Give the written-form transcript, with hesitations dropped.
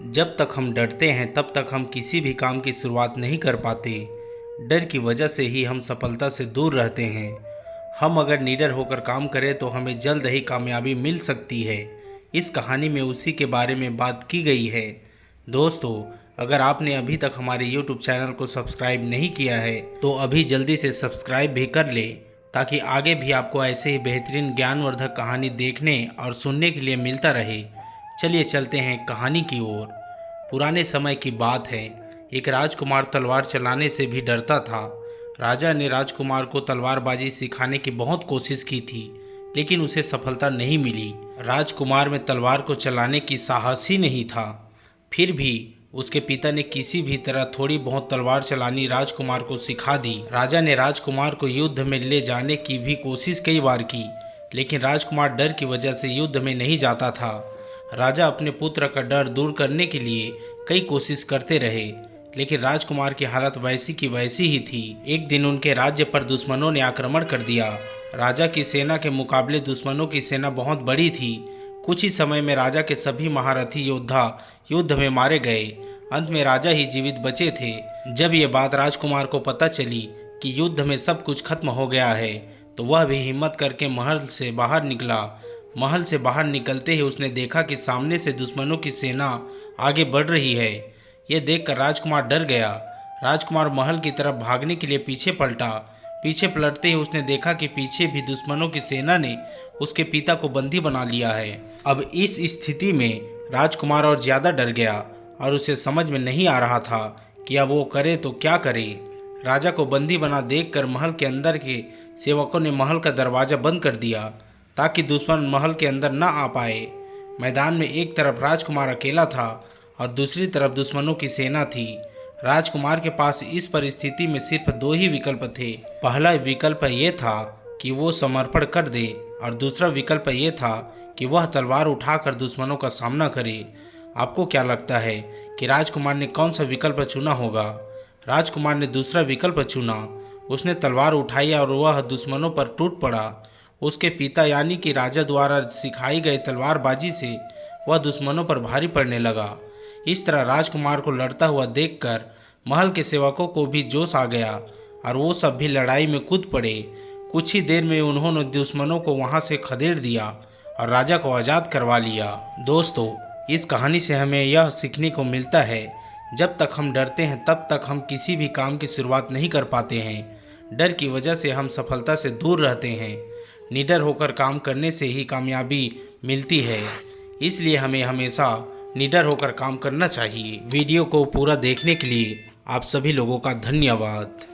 जब तक हम डरते हैं तब तक हम किसी भी काम की शुरुआत नहीं कर पाते। डर की वजह से ही हम सफलता से दूर रहते हैं। हम अगर निडर होकर काम करें तो हमें जल्द ही कामयाबी मिल सकती है। इस कहानी में उसी के बारे में बात की गई है। दोस्तों, अगर आपने अभी तक हमारे YouTube चैनल को सब्सक्राइब नहीं किया है तो अभी जल्दी से सब्सक्राइब भी कर ले, ताकि आगे भी आपको ऐसे ही बेहतरीन ज्ञानवर्धक कहानी देखने और सुनने के लिए मिलता रहे। चलिए चलते हैं कहानी की ओर। पुराने समय की बात है। एक राजकुमार तलवार चलाने से भी डरता था। राजा ने राजकुमार को तलवारबाजी सिखाने की बहुत कोशिश की थी, लेकिन उसे सफलता नहीं मिली। राजकुमार में तलवार को चलाने की साहस ही नहीं था। फिर भी उसके पिता ने किसी भी तरह थोड़ी बहुत तलवार चलानी राजकुमार को सिखा दी। राजा ने राजकुमार को युद्ध में ले जाने की भी कोशिश कई बार की, लेकिन राजकुमार डर की वजह से युद्ध में नहीं जाता था। राजा अपने पुत्र का डर दूर करने के लिए कई कोशिश करते रहे, लेकिन राजकुमार की हालत वैसी की वैसी ही थी। एक दिन उनके राज्य पर दुश्मनों ने आक्रमण कर दिया। राजा की सेना के मुकाबले दुश्मनों की सेना बहुत बड़ी थी। कुछ ही समय में राजा के सभी महारथी योद्धा युद्ध में मारे गए। अंत में राजा ही जीवित बचे थे। जब ये बात राजकुमार को पता चली कि युद्ध में सब कुछ खत्म हो गया है, तो वह भी हिम्मत करके महल से बाहर निकला। महल से बाहर निकलते ही उसने देखा कि सामने से दुश्मनों की सेना आगे बढ़ रही है। यह देखकर राजकुमार डर गया। राजकुमार महल की तरफ भागने के लिए पीछे पलटा। पीछे पलटते ही उसने देखा कि पीछे भी दुश्मनों की सेना ने उसके पिता को बंदी बना लिया है। अब इस स्थिति में राजकुमार और ज़्यादा डर गया और उसे समझ में नहीं आ रहा था कि अब वो करे तो क्या करे। राजा को बंदी बना देखकर महल के अंदर के सेवकों ने महल का दरवाज़ा बंद कर दिया, ताकि दुश्मन महल के अंदर न आ पाए। मैदान में एक तरफ राजकुमार अकेला था और दूसरी तरफ दुश्मनों की सेना थी। राजकुमार के पास इस परिस्थिति में सिर्फ दो ही विकल्प थे। पहला विकल्प ये था कि वो समर्पण कर दे और दूसरा विकल्प ये था कि वह तलवार उठाकर दुश्मनों का सामना करे। आपको क्या लगता है कि राजकुमार ने कौन सा विकल्प चुना होगा? राजकुमार ने दूसरा विकल्प चुना। उसने तलवार उठाई और वह दुश्मनों पर टूट पड़ा। उसके पिता यानी कि राजा द्वारा सिखाई गई तलवारबाजी से वह दुश्मनों पर भारी पड़ने लगा। इस तरह राजकुमार को लड़ता हुआ देखकर महल के सेवकों को भी जोश आ गया और वो सब भी लड़ाई में कूद पड़े। कुछ ही देर में उन्होंने दुश्मनों को वहां से खदेड़ दिया और राजा को आज़ाद करवा लिया। दोस्तों, इस कहानी से हमें यह सीखने को मिलता है, जब तक हम डरते हैं तब तक हम किसी भी काम की शुरुआत नहीं कर पाते हैं। डर की वजह से हम सफलता से दूर रहते हैं। निडर होकर काम करने से ही कामयाबी मिलती है। इसलिए हमें हमेशा निडर होकर काम करना चाहिए। वीडियो को पूरा देखने के लिए आप सभी लोगों का धन्यवाद।